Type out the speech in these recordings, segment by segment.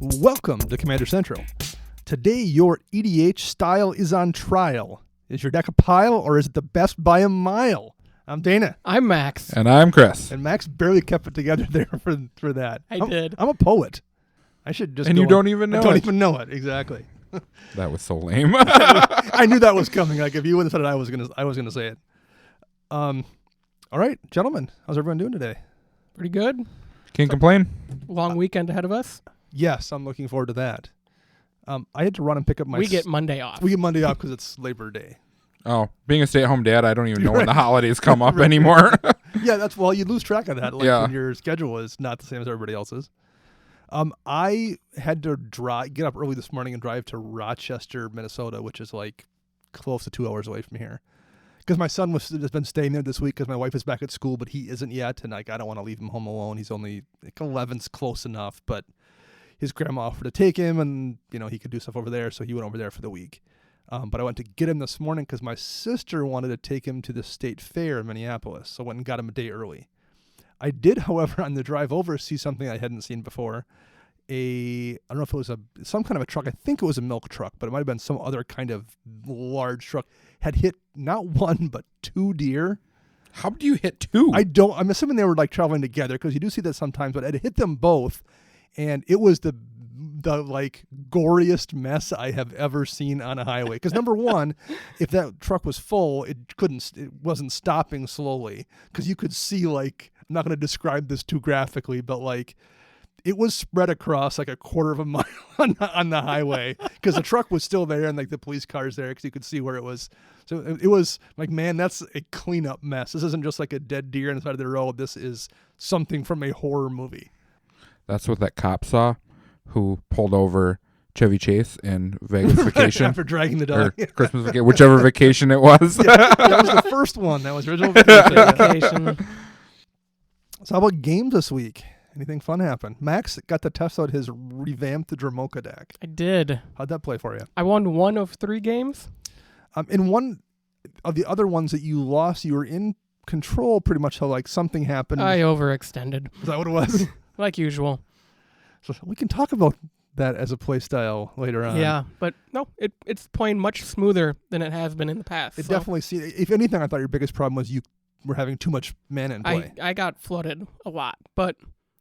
Welcome to Commander Central. Today, your EDH style is on trial. Is your deck a pile, or is it the best by a mile? I'm Dana. I'm Max. And I'm Chris. And Max barely kept it together there for that. I did. I'm a poet. I should just. And you don't even know I don't it. even know it exactly. That was so lame. I knew that was coming. Like if you would have said it, I was gonna say it. All right, gentlemen, how's everyone doing today? Pretty good. Can't complain. Long weekend ahead of us. Yes, I'm looking forward to that. I had to run and pick up my. We get Monday off. We get Monday off because it's Labor Day. Oh, being a stay-at-home dad, I don't even know when the Right. holidays come up Right. anymore. Yeah, you lose track of that. Like Yeah. when your schedule is not the same as everybody else's. I had to get up early this morning and drive to Rochester, Minnesota, which is like close to 2 hours away from here. Because my son has been staying there this week because my wife is back at school, but he isn't yet, and like I don't want to leave him home alone. He's only like 11's close enough, but his grandma offered to take him, and he could do stuff over there, so he went over there for the week. But I went to get him this morning because my sister wanted to take him to the state fair in Minneapolis, so I went and got him a day early. I did, however, on the drive over, see something I hadn't seen before. I don't know if it was some kind of a truck. I think it was a milk truck, but it might have been some other kind of large truck. Had hit not one, but 2 deer. How do you hit 2? I'm assuming they were like traveling together because you do see that sometimes, but it hit them both. And it was the like goriest mess I have ever seen on a highway. Because number one, if that truck was full, it wasn't stopping slowly because you could see like, I'm not going to describe this too graphically, but like it was spread across like a quarter of a mile on the highway because the truck was still there and like the police cars there because you could see where it was. So it was like, man, that's a cleanup mess. This isn't just like a dead deer on the side of the road. This is something from a horror movie. That's what that cop saw who pulled over Chevy Chase in Vegas Vacation. After dragging the dog. Or Christmas Vacation, whichever vacation it was. Yeah, that was the first one. That was original vacation. Vacation. So how about games this week? Anything fun happen? Max got to test out his revamped Dramoka deck. I did. How'd that play for you? I won 1 of 3 games. In one of the other ones that you lost, you were in control pretty much till like something happened. I overextended. Is that what it was? Like usual. So we can talk about that as a play style later on. Yeah, but no, it's playing much smoother than it has been in the past. It so definitely if anything, I thought your biggest problem was you were having too much mana in play. I got flooded a lot, but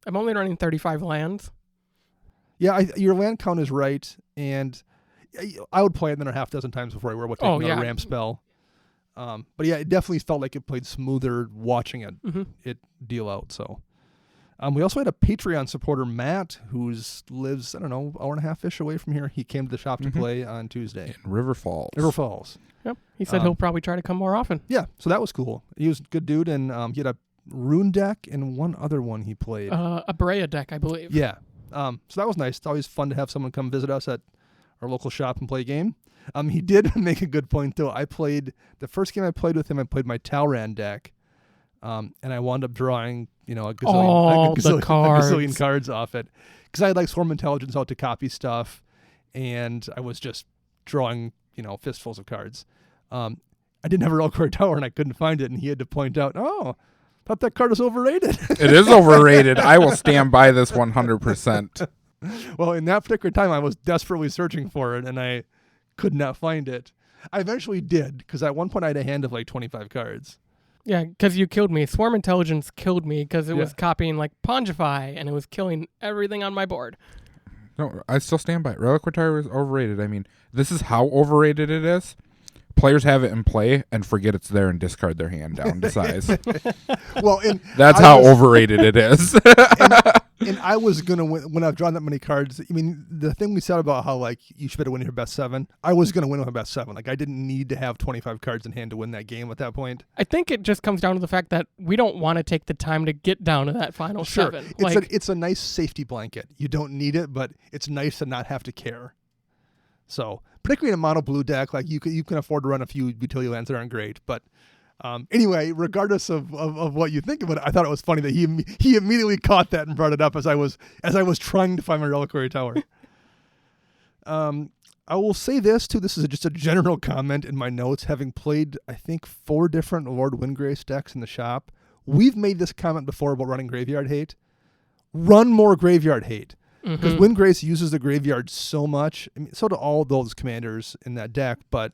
I'm only running 35 lands. Yeah, your land count is right, and I would play it then a half dozen times before I worry about taking another ramp spell. But yeah, it definitely felt like it played smoother watching it deal out. So we also had a Patreon supporter, Matt, who lives, I don't know, hour and a half-ish away from here. He came to the shop to play on Tuesday. In River Falls. Yep. He said he'll probably try to come more often. Yeah, so that was cool. He was a good dude, and he had a Rune deck and one other one he played. A Brea deck, I believe. Yeah. So that was nice. It's always fun to have someone come visit us at our local shop and play a game. He did make a good point, though. The first game I played with him, I played my Talran deck, and I wound up drawing, a gazillion cards off it. Because I had like Swarm Intelligence out to copy stuff, and I was just drawing, fistfuls of cards. I didn't have a Reliquary Tower, and I couldn't find it, and he had to point out, thought that card was overrated. It is overrated. I will stand by this 100%. Well, in that particular time, I was desperately searching for it, and I could not find it. I eventually did, because at one point I had a hand of like 25 cards. Yeah, because you killed me. Swarm Intelligence killed me because it was copying like Pongify, and it was killing everything on my board. No, I still stand by it. Reliquary Tower is overrated. I mean, this is how overrated it is. Players have it in play and forget it's there and discard their hand down to size. Well, that's how overrated it is. and I was going to win when I've drawn that many cards. I mean, the thing we said about how like you should better win your best 7, I was going to win with my best 7. Like I didn't need to have 25 cards in hand to win that game at that point. I think it just comes down to the fact that we don't want to take the time to get down to that final 7. It's a nice safety blanket. You don't need it, but it's nice to not have to care. So, particularly in a mono blue deck, like you can afford to run a few utility lands that aren't great. But anyway, regardless of what you think of it, I thought it was funny that he immediately caught that and brought it up as I was trying to find my Reliquary Tower. I will say this too. This is just a general comment in my notes. Having played, I think, 4 different Lord Windgrace decks in the shop, we've made this comment before about running Graveyard Hate. Run more Graveyard Hate. Because Windgrace uses the graveyard so much. I mean, so do all those commanders in that deck, but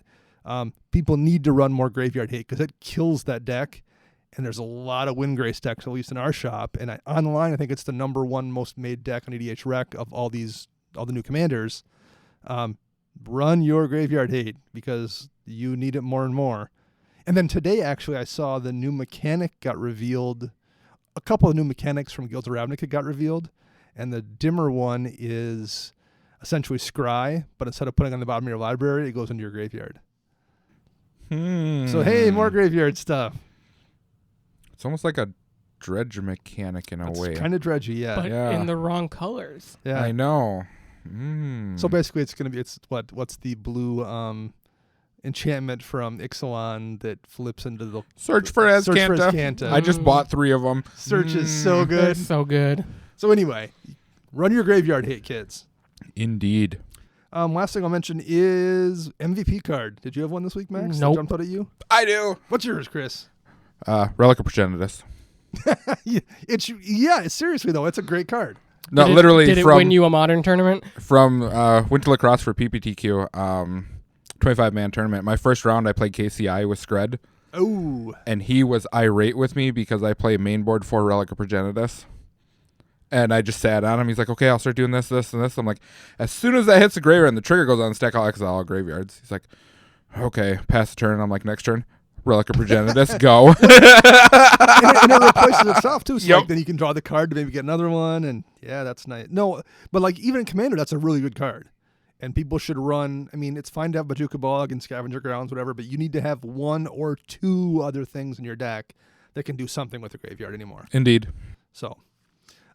people need to run more graveyard hate because it kills that deck. And there's a lot of Windgrace decks, at least in our shop. And online, I think it's the number one most made deck on EDH Rec of all the new commanders. Run your graveyard hate because you need it more and more. And then today, actually, I saw the new mechanic got revealed. A couple of new mechanics from Guilds of Ravnica got revealed. And the dimmer one is essentially Scry, but instead of putting it on the bottom of your library, it goes into your graveyard. So, hey, more graveyard stuff. It's almost like a dredge mechanic in a way. It's kind of dredgy, yeah. But in the wrong colors. Yeah. I know. So basically, it's going to be, what's the blue enchantment from Ixalan that flips into the... Search for Azcanta. I just bought 3 of them. Search is so good. It's so good. So anyway, run your graveyard hate, kids. Indeed. Last thing I'll mention is MVP card. Did you have one this week, Max? Nope. That jumped out at you? I do. What's yours, Chris? Relic of Progenitus. Seriously though, it's a great card. No, Did literally. Did it win you a modern tournament? From Winter Lacrosse for PPTQ, 25-man tournament. My first round, I played KCI with Scred. Oh. And he was irate with me because I play main board for Relic of Progenitus. And I just sat on him. He's like, okay, I'll start doing this, this, and this. I'm like, as soon as that hits the graveyard and the trigger goes on stack, I'll exile all graveyards. He's like, okay, pass the turn. I'm like, next turn, Relic of Progenitus, go. and it replaces itself too. So like, then you can draw the card to maybe get another one. And yeah, that's nice. No, but like even in Commander, that's a really good card. And people should run. I mean, it's fine to have Bajuka Bog and Scavenger Grounds, whatever, but you need to have 1 or 2 other things in your deck that can do something with the graveyard anymore. Indeed. So,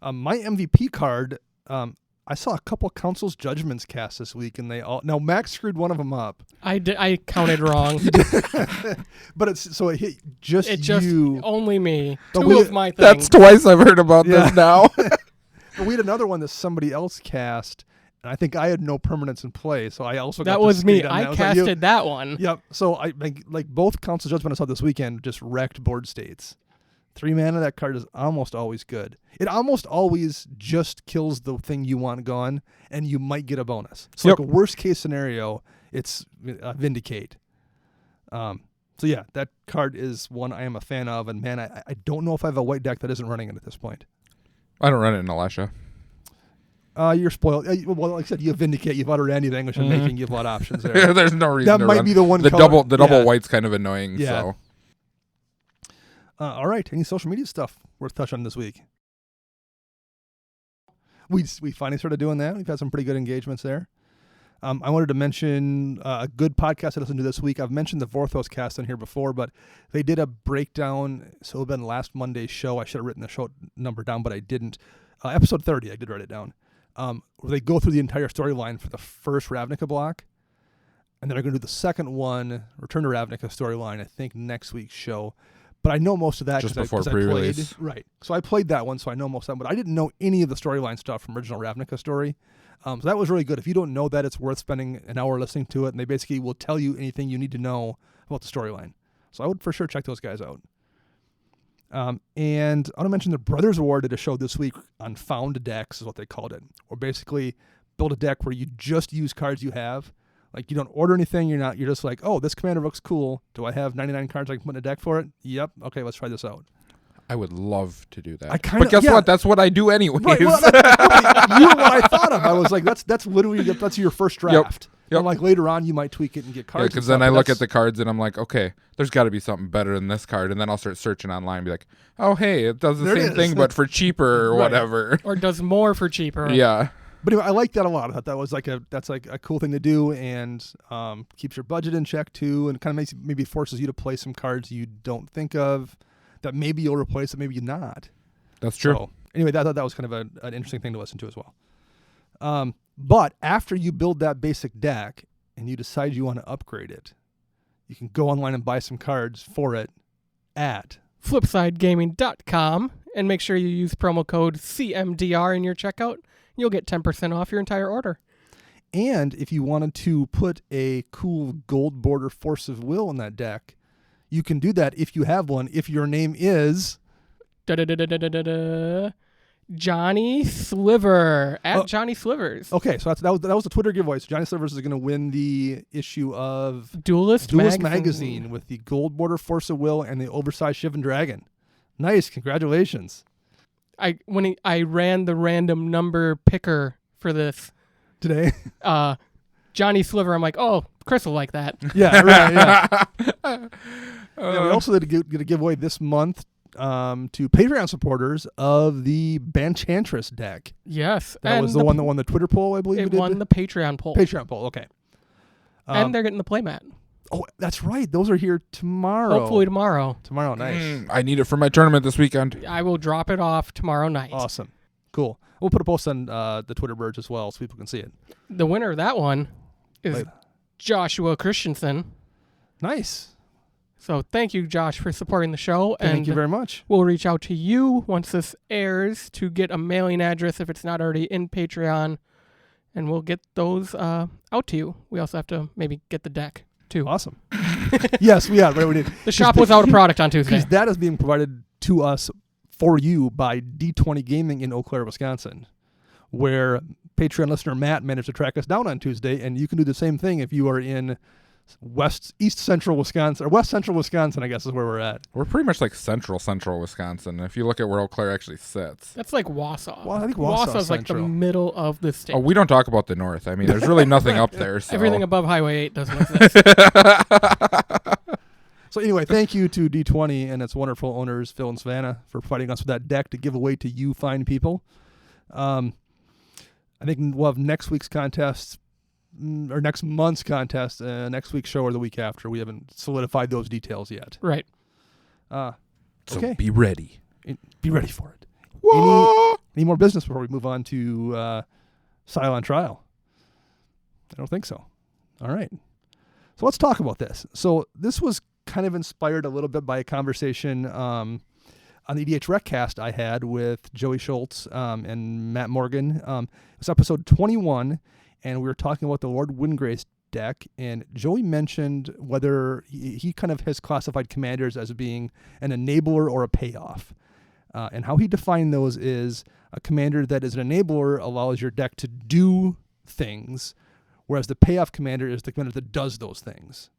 my MVP card, I saw a couple Council's Judgments cast this week, and now Max screwed one of them up. I counted wrong. But it hit just you. Only me. But 2 of my things. That's twice I've heard about this now. But we had another one that somebody else cast, and I think I had no permanence in play, so I also got that was me. that. I casted that one. Yep. So I like both Council's Judgment I saw this weekend just wrecked board states. 3 mana, that card is almost always good. It almost always just kills the thing you want gone, and you might get a bonus. So like a worst case scenario, it's Vindicate. So yeah, that card is one I am a fan of, and man, I don't know if I have a white deck that isn't running it at this point. I don't run it in Alesha. You're spoiled. Well, like I said, you have Vindicate, you've uttered anything, which is making you have a lot of options there. There's no reason that to might run. be the one The color. double white's kind of annoying. Yeah. So. All right. Any social media stuff worth touching on this week? We finally started doing that. We've had some pretty good engagements there. I wanted to mention a good podcast I listened to this week. I've mentioned the Vorthos cast on here before, but they did a breakdown. So it would have been last Monday's show. I should have written the show number down, but I didn't. Episode 30, I did write it down. Where they go through the entire storyline for the first Ravnica block. And then they're going to do the second one, Return to Ravnica storyline, I think next week's show. But I know most of that just because before I played. pre-release. Right. So I played that one, so I know most of that. But I didn't know any of the storyline stuff from original Ravnica story. So that was really good. If you don't know that, it's worth spending an hour listening to it. And they basically will tell you anything you need to know about the storyline. So I would for sure check those guys out. And I want to mention the Brothers Award did a show this week on found decks is what they called it. Or basically build a deck where you just use cards you have. Like you don't order anything. You're just like, oh, this commander looks cool. Do I have 99 cards I can put in a deck for it? Yep. Okay, let's try this out. I would love to do that. But guess what? That's what I do anyways. Right, well, you were what I thought of. I was like, that's literally that's your first draft. Yep. And like later on, you might tweak it and get cards. Because then I look at the cards and I'm like, okay, there's got to be something better than this card, and then I'll start searching online and be like, oh, hey, it does the same thing but for cheaper or whatever. Or does more for cheaper. Yeah. But anyway, I like that a lot. I thought that was that's a cool thing to do, and keeps your budget in check too, and kind of maybe forces you to play some cards you don't think of that maybe you'll replace, and maybe you're not. That's true. So, anyway, I thought that was kind of an interesting thing to listen to as well. But after you build that basic deck and you decide you want to upgrade it, you can go online and buy some cards for it at flipsidegaming.com and make sure you use promo code CMDR in your checkout. You'll get 10% off your entire order. And if you wanted to put a cool gold border Force of Will in that deck, you can do that if you have one. If your name is Johnny Sliver at Johnny Slivers. Okay, so that was the Twitter giveaway. So Johnny Slivers is going to win the issue of Duelist Magazine with the gold border Force of Will and the oversized Shivan Dragon. Nice, congratulations. I ran the random number picker for this Today. Johnny Sliver, I'm like, oh, Chris will like that. Yeah, right, yeah. Yeah, we also did get a giveaway this month to Patreon supporters of the Banchantress deck. Yes. That was the one that won the Twitter poll, I believe. It won the Patreon poll. Patreon poll, okay. And they're getting the playmat. Oh, that's right. Those are here tomorrow. Hopefully tomorrow. Tomorrow, nice. I need it for my tournament this weekend. I will drop it off tomorrow night. Awesome. Cool. We'll put a post on the Twitter birds as well so people can see it. The winner of that one is Joshua Christensen. Nice. So thank you, Josh, for supporting the show. Thank you very much. We'll reach out to you once this airs to get a mailing address if it's not already in Patreon, and we'll get those out to you. We also have to maybe get the deck, too. Awesome. Yes, we have. Right, we did. The shop was out of product on Tuesday. Because that is being provided to us for you by D20 Gaming in Eau Claire, Wisconsin, where Patreon listener Matt managed to track us down on Tuesday, and you can do the same thing if you are in West Central Wisconsin, I guess is where we're at. We're pretty much like central Wisconsin. If you look at where Eau Claire actually sits. That's like Wausau. Well, I think Wausau's like the middle of the state. Oh, we don't talk about the north. I mean, there's really nothing up there. So. Everything above Highway 8 doesn't exist. So anyway, thank you to D20 and its wonderful owners, Phil and Savannah, for providing us with that deck to give away to you fine people. I think we'll have next week's contest, or next month's contest, next week's show or the week after. We haven't solidified those details yet. Right. Okay. So be ready. Be ready for it. Any more business before we move on to Style on Trial? I don't think so. All right. So let's talk about this. So this was kind of inspired a little bit by a conversation on the EDH Recast I had with Joey Schultz and Matt Morgan. It was episode 21, and we were talking about the Lord Windgrace deck, and Joey mentioned whether he kind of has classified commanders as being an enabler or a payoff. And how he defined those is a commander that is an enabler allows your deck to do things, whereas the payoff commander is the commander that does those things.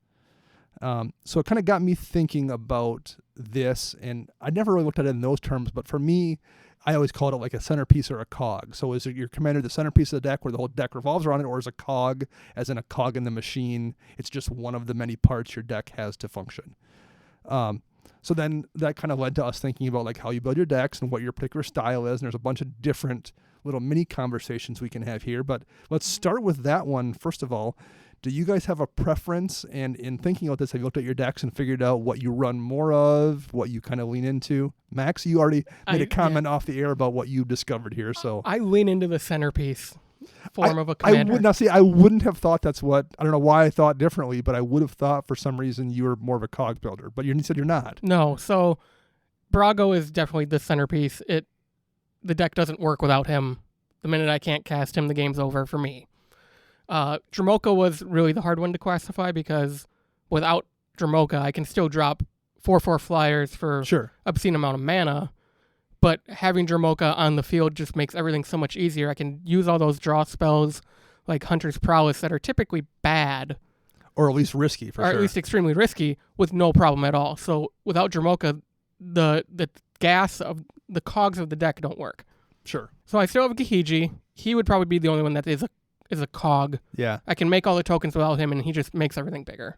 So it kind of got me thinking about this, and I never really looked at it in those terms, but for me, I always called it like a centerpiece or a cog. So is it your commander the centerpiece of the deck where the whole deck revolves around it, or is a cog, as in a cog in the machine, it's just one of the many parts your deck has to function? So then that kind of led to us thinking about like how you build your decks and what your particular style is, and there's a bunch of different little mini conversations we can have here, but let's start with that one. First of all, do you guys have a preference? And in thinking about this, have you looked at your decks and figured out what you run more of, what you kind of lean into? Max, you already made a comment off the air about what you discovered here. So I lean into the centerpiece form of a commander. I wouldn't have thought that's what, I don't know why I thought differently, but I would have thought for some reason you were more of a cog builder, but you said you're not. No, so Brago is definitely the centerpiece. The deck doesn't work without him. The minute I can't cast him, the game's over for me. Dramoka was really the hard one to classify because without Dramoka, I can still drop 4/4 flyers for obscene amount of mana, but having Dramoka on the field just makes everything so much easier. I can use all those draw spells like Hunter's Prowess that are typically bad. Or at least risky, for sure. Or at least extremely risky with no problem at all. So without Dramoka, the gas of the cogs of the deck don't work. Sure. So I still have Gahiji. He would probably be the only one that is a cog. Yeah. I can make all the tokens without him, and he just makes everything bigger.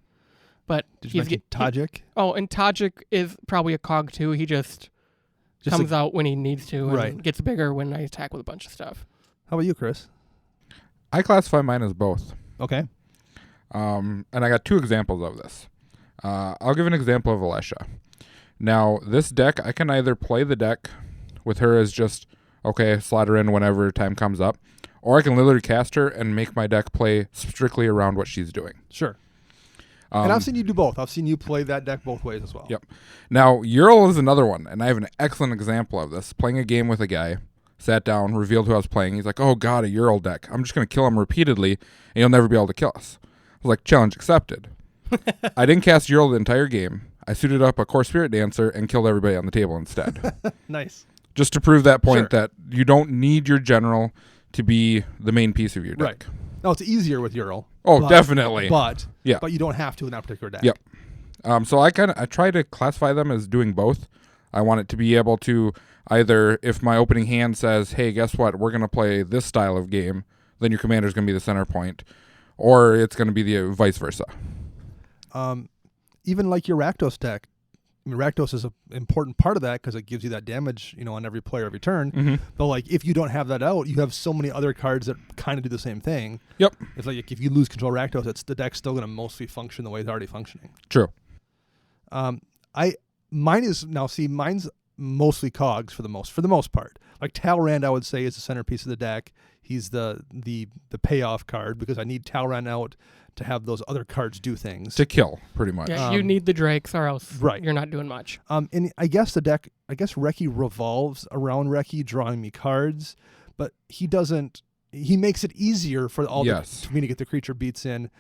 But did you mention Tajik? And Tajik is probably a cog too. He just comes out when he needs to and gets bigger when I attack with a bunch of stuff. How about you, Chris? I classify mine as both. Okay. And I got two examples of this. I'll give an example of Alesha. Now, this deck, I can either play the deck with her as just, okay, slot her in whenever time comes up, or I can literally cast her and make my deck play strictly around what she's doing. Sure. And I've seen you do both. I've seen you play that deck both ways as well. Yep. Now, Ural is another one, and I have an excellent example of this. Playing a game with a guy, sat down, revealed who I was playing. He's like, oh, God, a Ural deck. I'm just going to kill him repeatedly, and you'll never be able to kill us. I was like, challenge accepted. I didn't cast Ural the entire game. I suited up a Core Spirit Dancer and killed everybody on the table instead. Nice. Just to prove that point Sure. that you don't need your general to be the main piece of your deck. Right. No, it's easier with Ural. Oh, definitely. But Yeah. you don't have to in that particular deck. Yep. So I try to classify them as doing both. I want it to be able to either, if my opening hand says, hey, guess what, we're going to play this style of game, then your commander's going to be the center point, or it's going to be the vice versa. Even like your Rakdos deck, I mean, Rakdos is an important part of that because it gives you that damage, on every player every turn. Mm-hmm. But like if you don't have that out, you have so many other cards that kind of do the same thing. Yep. It's like if you lose control Rakdos, the deck's still going to mostly function the way it's already functioning. True. Mine's mostly cogs for the most part. Like Talrand, I would say, is the centerpiece of the deck. He's the payoff card because I need Talrand out to have those other cards do things. To kill, pretty much. Yeah, you need the Drakes or else right. you're not doing much. And I guess Reki revolves around Reki drawing me cards, but he makes it easier for for me to get the creature beats in,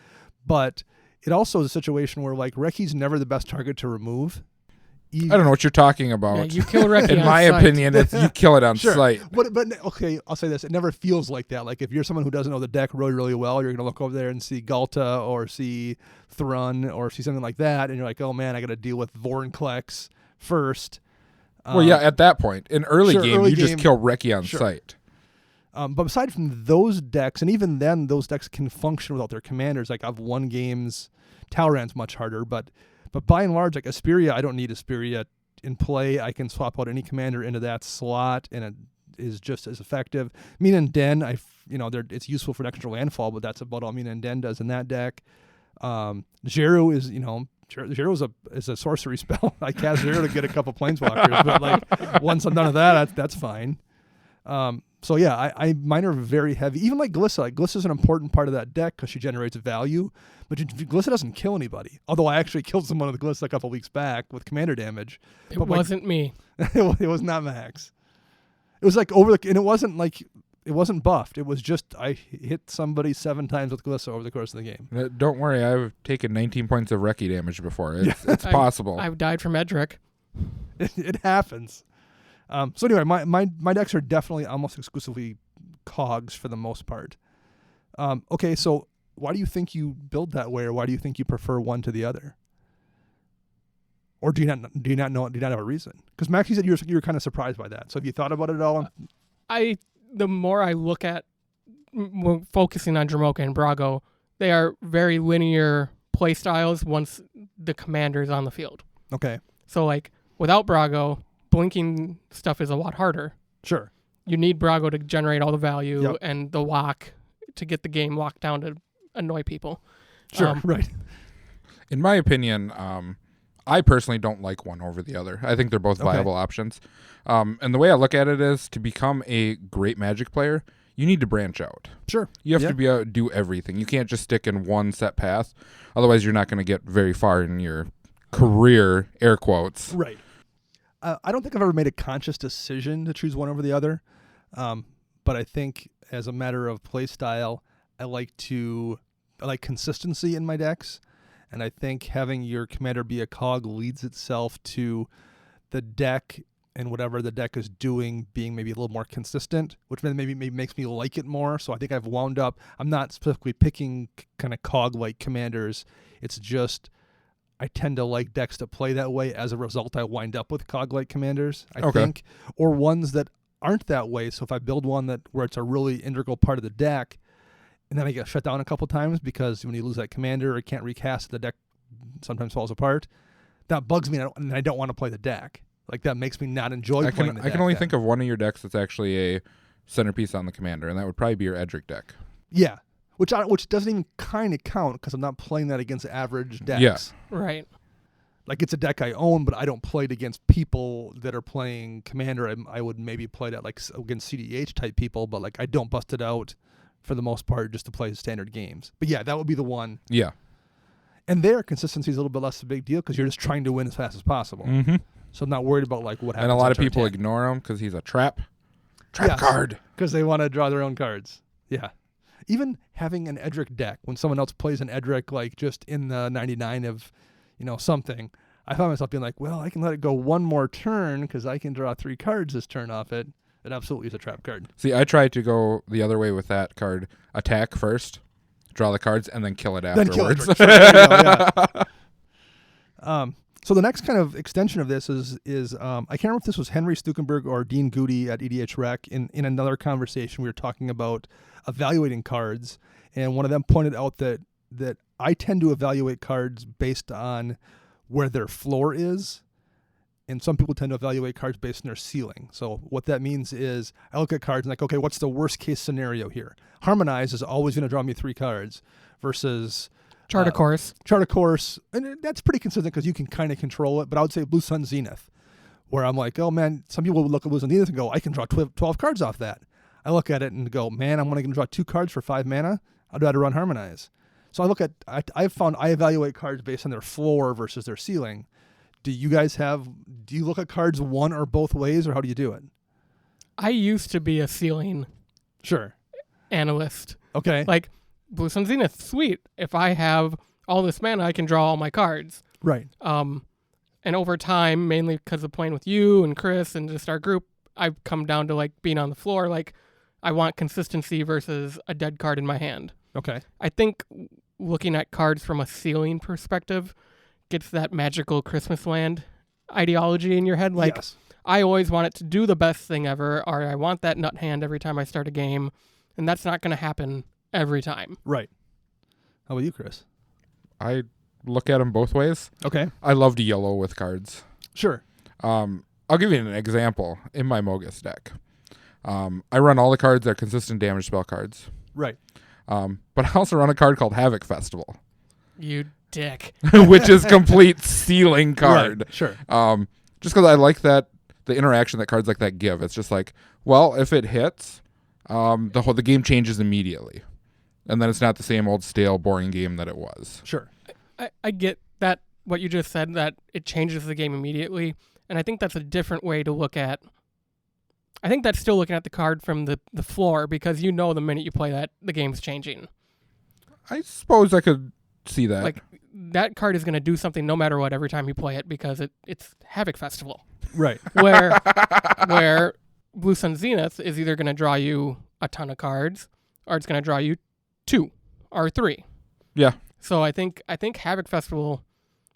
but it also is a situation where like Reki's never the best target to remove. I don't know what you're talking about. Yeah, you kill Reki In on my sight. opinion, you kill it on Sure. sight. But okay, I'll say this: it never feels like that. Like if you're someone who doesn't know the deck really, really well, you're gonna look over there and see Galta or see Thrun or see something like that, and you're like, oh man, I got to deal with Vorinclex first. Well, yeah, at that point, in early game, you just kill Reki on sure. sight. But aside from those decks, and even then, those decks can function without their commanders. Like I've won games. Talrand's much harder, but by and large, like Asperia, I don't need Asperia in play. I can swap out any commander into that slot, and it is just as effective. Mina and Den, it's useful for extra landfall, but that's about all Mina and Den does in that deck. Jeru is, Jeru is a sorcery spell. I cast Jeru to get a couple planeswalkers, but like once I'm done with that, that's fine. So yeah, mine are very heavy. Even like Glissa. Like Glissa is an important part of that deck because she generates value. But Glissa doesn't kill anybody. Although I actually killed someone with Glissa a couple weeks back with commander damage. It wasn't me. It was not Max. It was like and it wasn't buffed. It was just I hit somebody 7 times with Glissa over the course of the game. Don't worry, I've taken 19 points of Reki damage before. It's possible. I've died from Edric. It happens. So anyway, my decks are definitely almost exclusively cogs for the most part. Okay, so why do you think you build that way, or why do you think you prefer one to the other? Or do you not have a reason? Because Max, you said you were kind of surprised by that. So have you thought about it at all? The more I look at focusing on Dramoka and Brago, they are very linear play styles once the commander is on the field. Okay. So like without Brago, blinking stuff is a lot harder. Sure. You need Brago to generate all the value and the lock to get the game locked down to annoy people. Sure, right. In my opinion, I personally don't like one over the other. I think they're both viable options. And the way I look at it is to become a great Magic player, you need to branch out. Sure. You have to be able to do everything. You can't just stick in one set path. Otherwise, you're not going to get very far in your career, air quotes. Right. I don't think I've ever made a conscious decision to choose one over the other. But I think as a matter of play style, I like consistency in my decks. And I think having your commander be a cog leads itself to the deck and whatever the deck is doing being maybe a little more consistent, which maybe makes me like it more. So I think I've wound up, I'm not specifically picking kind of cog-like commanders. It's just I tend to like decks that play that way. As a result, I wind up with cog-like commanders, I think, or ones that aren't that way. So if I build one where it's a really integral part of the deck, and then I get shut down a couple times because when you lose that commander or can't recast, the deck sometimes falls apart. That bugs me, and I don't want to play the deck. Like that makes me not enjoy playing the deck. I can only think of one of your decks that's actually a centerpiece on the commander, and that would probably be your Edric deck. Yeah, which doesn't even kind of count because I'm not playing that against average decks. Yeah. Right. Like it's a deck I own, but I don't play it against people that are playing commander. I would maybe play that like against CDH type people, but like I don't bust it out for the most part just to play standard games. But yeah, that would be the one. Yeah. And there, consistency is a little bit less of a big deal because you're just trying to win as fast as possible. Mm-hmm. So I'm not worried about like what happens. And a lot of people ignore him because he's a trap card. Because they want to draw their own cards. Yeah. Even having an Edric deck, when someone else plays an Edric like just in the 99 of, something, I found myself being like, well, I can let it go one more turn because I can draw 3 cards this turn off it. It absolutely is a trap card. See, I tried to go the other way with that card. Attack first, draw the cards, and then kill it Then afterwards. kill it. Sure, there you go, yeah. So the next kind of extension of this is I can't remember if this was Henry Stukenberg or Dean Goody at EDH Rec. In another conversation, we were talking about evaluating cards, and one of them pointed out that I tend to evaluate cards based on where their floor is, and some people tend to evaluate cards based on their ceiling. So what that means is I look at cards and like, okay, what's the worst case scenario here? Harmonize is always going to draw me 3 cards versus Chart of course. Chart of course, and that's pretty consistent because you can kind of control it. But I would say Blue Sun Zenith, where I'm like, oh man, some people would look at Blue Sun Zenith and go, I can draw 12 cards off that. I look at it and go, man, I'm only going to draw 2 cards for 5 mana. I'd rather run Harmonize. So I've found I evaluate cards based on their floor versus their ceiling. Do you look at cards one or both ways, or how do you do it? I used to be a ceiling Sure. analyst. Okay. Like, Blue Sun Zenith, sweet. If I have all this mana, I can draw all my cards. Right. And over time, mainly because of playing with you and Chris and just our group, I've come down to like being on the floor. Like, I want consistency versus a dead card in my hand. Okay. I think looking at cards from a ceiling perspective gets that magical Christmas land ideology in your head. Like, yes. I always want it to do the best thing ever, or I want that nut hand every time I start a game, and that's not going to happen every time. Right. How about you, Chris? I look at them both ways. Okay. I loved yellow with cards. Sure. I'll give you an example in my Mogus deck. I run all the cards that are consistent damage spell cards. Right. But I also run a card called Havoc Festival, You dick. which is complete ceiling card. Right. Sure. Just because I like the interaction that cards like that give. It's just like, well, if it hits, the game changes immediately, and then it's not the same old stale, boring game that it was. Sure. I get that, what you just said, that it changes the game immediately, and I think that's a different way to look at. I think that's still looking at the card from the floor, because you know the minute you play that, the game's changing. I suppose I could see that. Like, that card is going to do something no matter what every time you play it, because it's Havoc Festival. Right. Where Blue Sun Zenith is either going to draw you a ton of cards, or it's going to draw you 2 or 3. Yeah. So I think Havoc Festival,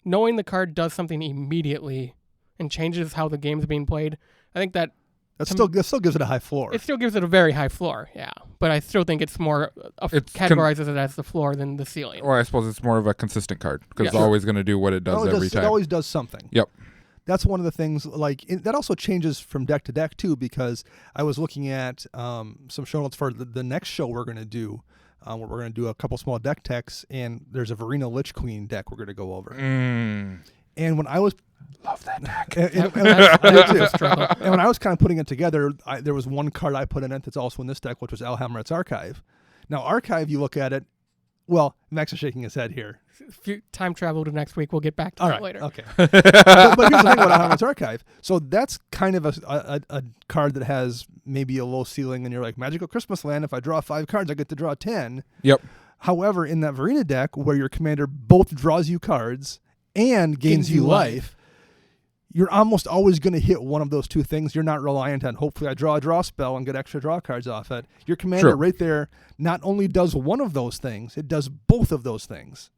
knowing the card does something immediately and changes how the game's being played, I think that That still gives it a high floor. it still gives it a very high floor, yeah. But I still think it's more categorizes it as the floor than the ceiling. Or I suppose it's more of a consistent card, because Yeah. it's always going to do what it does every time. It always does something. Yep. That's one of the things, that also changes from deck to deck too, because I was looking at some show notes for the next show we're going to do, where we're going to do a couple small deck techs, and there's a Verena Lich Queen deck we're going to go over. And when I was Love that deck. I do too. And when I was kind of putting it together, there was one card I put in it that's also in this deck, which was Al Hamrat's Archive. Now, Archive, you look at it, well, Max is shaking his head here. If you time travel to next week, we'll get back to All that right, later. okay. but here's the thing about Al Hamrat's Archive. So that's kind of a card that has maybe a low ceiling, and you're like, Magical Christmas Land, if I draw 5 cards, I get to draw 10. Yep. However, in that Verena deck, where your commander both draws you cards and gains you life, you're almost always going to hit one of those 2 things. You're not reliant on, hopefully I draw a draw spell and get extra draw cards off it. Your commander right there not only does one of those things, it does both of those things.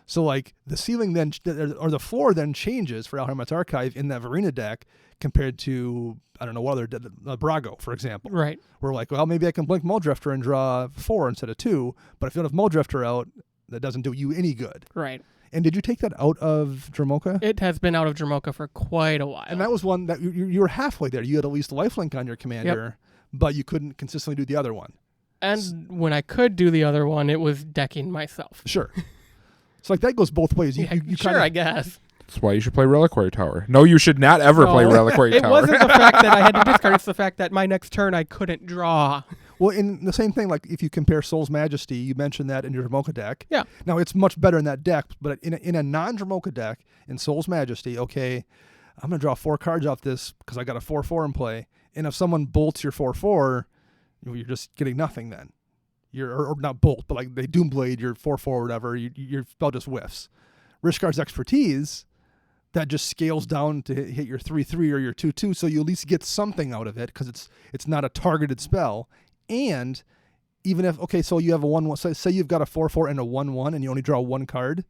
So like the ceiling then, or the floor then changes for Al Hamrat's Archive in that Verena deck compared to, I don't know what other, Brago, for example. Right. We're like, well, maybe I can blink Muldrifter and draw 4 instead of 2, but if you don't have Muldrifter out, that doesn't do you any good. Right. And did you take that out of Dramoka? It has been out of Dramoka for quite a while. And that was one that you were halfway there. You had at least lifelink on your commander, but you couldn't consistently do the other one. And when I could do the other one, it was decking myself. Sure. So like that goes both ways. You Sure, I guess. That's why you should play Reliquary Tower. No, you should not ever play Reliquary It Tower. wasn't the fact that I had to discard. It's the fact that my next turn I couldn't draw. Well, in the same thing, like if you compare Soul's Majesty, you mentioned that in your Dramoka deck. Yeah. Now it's much better in that deck, but in a non-Dramoka deck, in Soul's Majesty, okay, I'm gonna draw 4 cards off this because I got a 4/4 in play, and if someone bolts your 4/4, you're just getting nothing then. Or not bolt, but like they Doomblade your 4/4 or whatever, your spell just whiffs. Rishkar's Expertise, that just scales down to hit your 3/3 or your 2/2, so you at least get something out of it because it's not a targeted spell. And even if, okay, so you have a 1/1, so say you've got a 4/4 and a 1/1 and you only draw one card,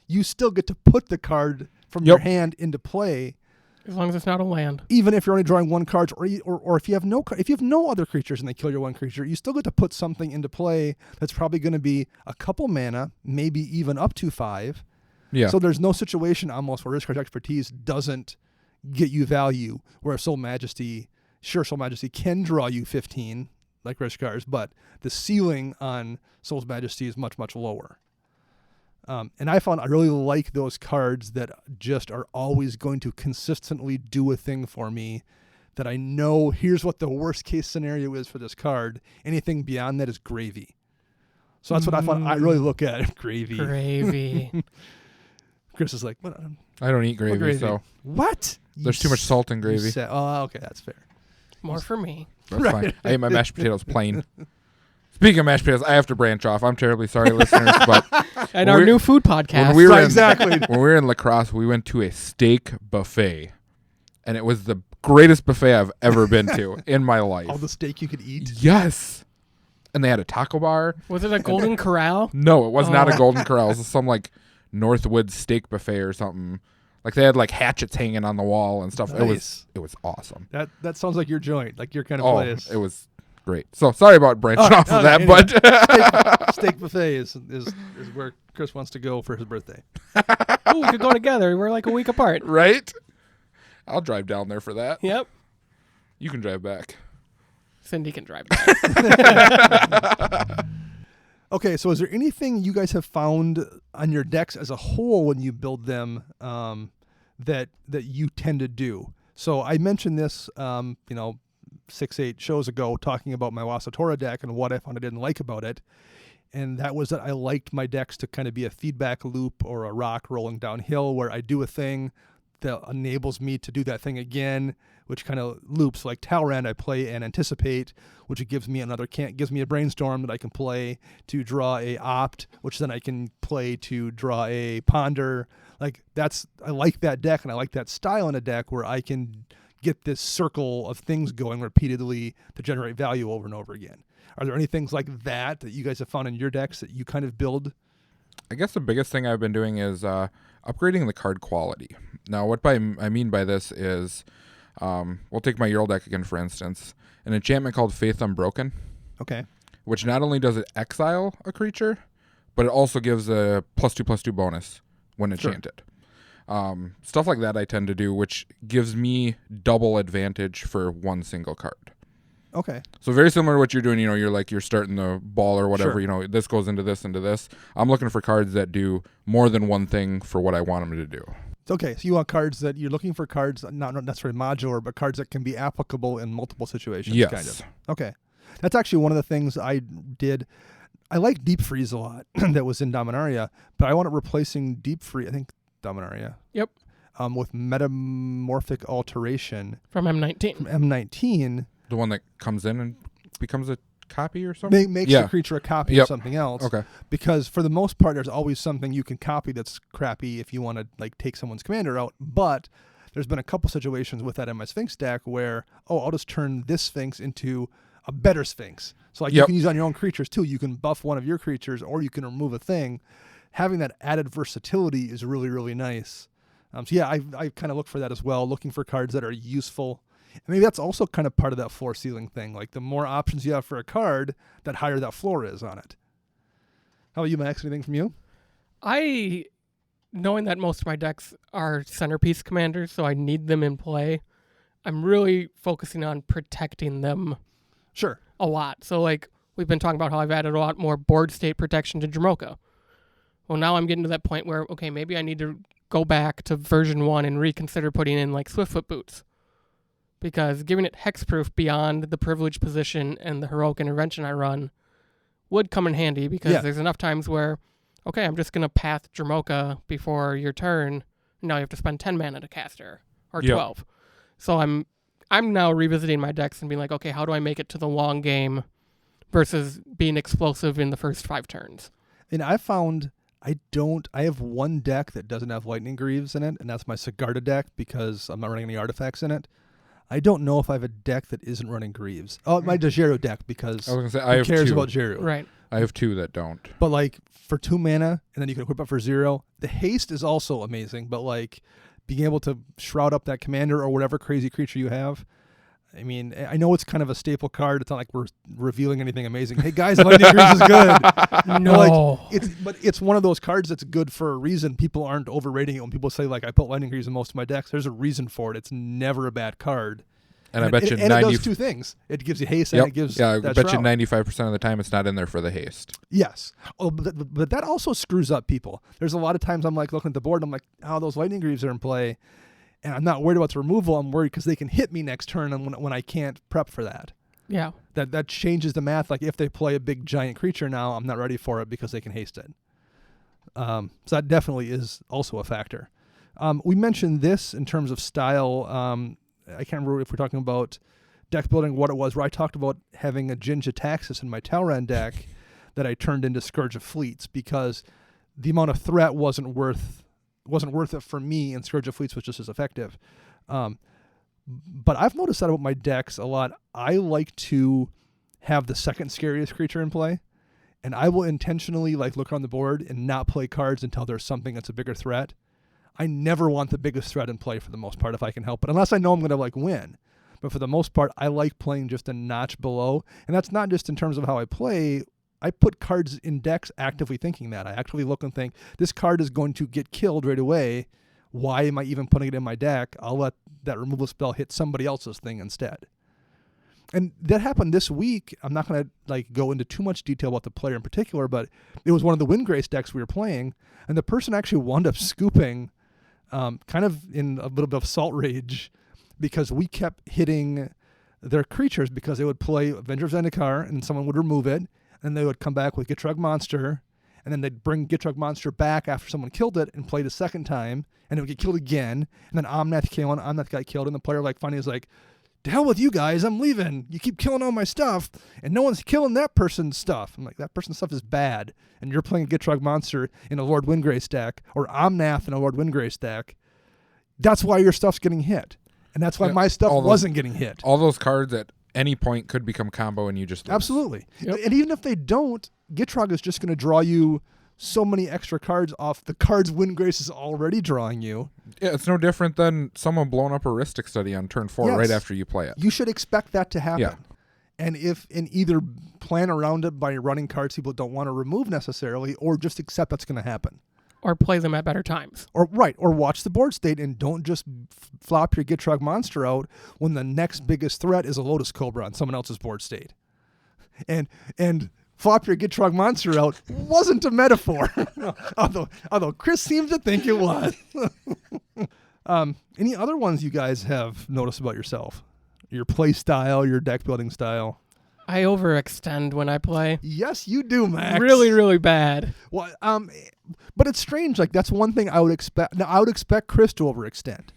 you still get to put the card from your hand into play. As long as it's not a land. Even if you're only drawing one card, or if you have no other creatures and they kill your one creature, you still get to put something into play that's probably going to be a couple mana, maybe even up to 5. Yeah. So there's no situation almost where Risk Card Expertise doesn't get you value, where Soul Majesty can draw you 15 like Risk Cards, but the ceiling on Soul's Majesty is much, much lower. And I really like those cards that just are always going to consistently do a thing for me, that I know here's what the worst case scenario is for this card. Anything beyond that is gravy. So that's what I really look at. Gravy. Gravy. Chris is like, what? I don't eat gravy, so. What? There's too much salt in gravy. Okay, that's fair. More for me. That's fine. I ate my mashed potatoes plain. Speaking of mashed potatoes, I have to branch off. I'm terribly sorry, listeners, but And our new food podcast. when we were exactly. when we were in La Crosse, we went to a steak buffet, and it was the greatest buffet I've ever been to in my life. All the steak you could eat. Yes, and they had a taco bar. Was it a Golden Corral? No, it was not a Golden Corral. It was some like Northwood steak buffet or something. Like they had like hatchets hanging on the wall and stuff. Nice. It was awesome. That sounds like your joint, like your kind of place. It was great. So sorry about branching off of that, anyway. but Steak buffet is where Chris wants to go for his birthday. Ooh, we could go together. We're like a week apart. right? I'll drive down there for that. Yep. You can drive back. Cindy can drive back. Okay, so is there anything you guys have found on your decks as a whole when you build them that you tend to do? So I mentioned this, 6-8 shows ago, talking about my Wasatora deck and what I found I didn't like about it. And that was that I liked my decks to kind of be a feedback loop or a rock rolling downhill where I do a thing that enables me to do that thing again, which kind of loops. Like Talrand, I play and anticipate, which gives me a brainstorm that I can play to draw a opt, which then I can play to draw a ponder. I like that deck, and I like that style in a deck where I can get this circle of things going repeatedly to generate value over and over again. Are there any things like that you guys have found in your decks that you kind of build? I guess the biggest thing I've been doing is upgrading the card quality. Now, what I mean by this is, we'll take my Earl deck again, for instance, an enchantment called Faith Unbroken. Okay. Which not only does it exile a creature, but it also gives a +2/+2 bonus when enchanted. Stuff like that I tend to do, which gives me double advantage for one single card. Okay. So very similar to what you're doing, you're starting the ball or whatever, Sure. This goes into this, into this. I'm looking for cards that do more than one thing for what I want them to do. Okay, so you want cards that you're looking for cards, not necessarily modular, but cards that can be applicable in multiple situations, Yes. kind of. Okay. That's actually one of the things I did. I like Deep Freeze a lot that was in Dominaria, but I wanted replacing Deep Freeze, I think Dominaria. Yep. With Metamorphic Alteration From M19. from M19. The one that comes in and becomes a copy or something? Makes the creature a copy of something else. Okay. Because for the most part, there's always something you can copy that's crappy if you want to take someone's commander out. But there's been a couple situations with that in my Sphinx deck where, I'll just turn this Sphinx into a better Sphinx. So you can use it on your own creatures too. You can buff one of your creatures or you can remove a thing. Having that added versatility is really, really nice. I kind of look for that as well, looking for cards that are useful. And maybe that's also kind of part of that floor ceiling thing. Like the more options you have for a card, that higher that floor is on it. How about you, Max? Anything from you? Knowing that most of my decks are centerpiece commanders, so I need them in play, I'm really focusing on protecting them Sure. a lot. So we've been talking about how I've added a lot more board state protection to Jamoka. Well, now I'm getting to that point where, okay, maybe I need to go back to version 1 and reconsider putting in Swiftfoot Boots. Because giving it hexproof beyond the privileged position and the heroic intervention I run would come in handy, because there's enough times where, okay, I'm just going to path Jamoka before your turn. Now you have to spend 10 mana to cast her, or 12. So I'm now revisiting my decks and being like, okay, how do I make it to the long game versus being explosive in the first 5 turns? And I found I have one deck that doesn't have Lightning Greaves in it, and that's my Sigarda deck because I'm not running any artifacts in it. I don't know if I have a deck that isn't running Greaves. Oh, my Dejero deck because I was gonna say who I have cares two. about Jeru? Right. I have two that don't. But like for 2 mana, and then you can equip it for 0. The haste is also amazing, but like being able to shroud up that commander or whatever crazy creature you have. I mean, I know it's kind of a staple card. It's not like we're revealing anything amazing. Hey guys, Lightning Greaves is good. No. But it's one of those cards that's good for a reason. People aren't overrating it when people say like I put Lightning Greaves in most of my decks. There's a reason for it. It's never a bad card. And I bet you it does 2 things. It gives you haste and it gives I that bet you shroud. 95% of the time it's not in there for the haste. Yes. Oh, but that also screws up people. There's a lot of times I'm like looking at the board and I'm like, oh, those Lightning Greaves are in play. And I'm not worried about the removal. I'm worried because they can hit me next turn and when I can't prep for that. Yeah. That changes the math. Like if they play a big giant creature now, I'm not ready for it because they can haste it. So that definitely is also a factor. We mentioned this in terms of style. I can't remember if we're talking about deck building, what it was, where I talked about having a Jin-Jitaxis in my Talran deck that I turned into Scourge of Fleets because the amount of threat wasn't worth it for me, and Scourge of Fleets was just as effective. But I've noticed that about my decks a lot. I like to have the second scariest creature in play, and I will intentionally like look on the board and not play cards until there's something that's a bigger threat. I never want the biggest threat in play for the most part if I can help it, unless I know I'm going to like win. But for the most part, I like playing just a notch below, and that's not just in terms of how I play. I put cards in decks actively thinking that. I actively look and think, this card is going to get killed right away. Why am I even putting it in my deck? I'll let that removal spell hit somebody else's thing instead. And that happened this week. I'm not going to like go into too much detail about the player in particular, but it was one of the Windgrace decks we were playing, and the person actually wound up scooping kind of in a little bit of salt rage because we kept hitting their creatures because they would play Avenger of Zendikar and someone would remove it, and they would come back with Gitrog Monster, and then they'd bring Gitrog Monster back after someone killed it and played a second time, and it would get killed again, and then Omnath came on, Omnath got killed, and the player like finally was like, to hell with you guys, I'm leaving. You keep killing all my stuff, and no one's killing that person's stuff. I'm like, that person's stuff is bad, and you're playing a Gitrog Monster in a Lord Windgrace deck, or Omnath in a Lord Windgrace deck. That's why your stuff's getting hit, and that's why my stuff wasn't getting hit. All those cards at any point could become combo, and you just lose. Absolutely. Yep. And even if they don't, Gitrog is just going to draw you so many extra cards off the cards Windgrace is already drawing you. Yeah, it's no different than someone blowing up a Heuristic Study on turn 4 Yes. right after you play it. You should expect that to happen. Yeah. And either plan around it by running cards people don't want to remove necessarily, or just accept that's going to happen. Or play them at better times. Or watch the board state and don't just flop your Gitrog Monster out when the next biggest threat is a Lotus Cobra on someone else's board state. And flop your Gitrog Monster out wasn't a metaphor, although Chris seems to think it was. Any other ones you guys have noticed about yourself? Your play style, your deck building style? I overextend when I play. Yes, you do, Max. Really, really bad. Well, but it's strange. Like that's one thing I would expect. Now, I would expect Chris to overextend.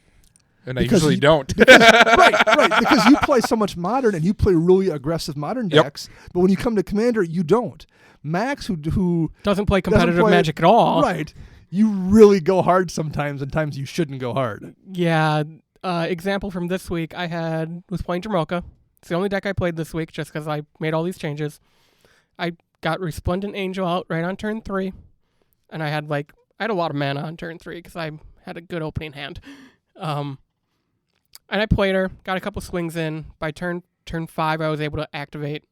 And I usually don't. Right. Because you play so much Modern and you play really aggressive Modern decks, but when you come to Commander, you don't. Max, who Doesn't play competitive play- Magic at all. right, you really go hard sometimes, and times you shouldn't go hard. Yeah. Example from this week, was playing Jamoka. It's the only deck I played this week just because I made all these changes. I got Resplendent Angel out right on turn 3, and I had a lot of mana on turn 3 because I had a good opening hand. And I played her, got a couple swings in. By turn 5, I was able to activate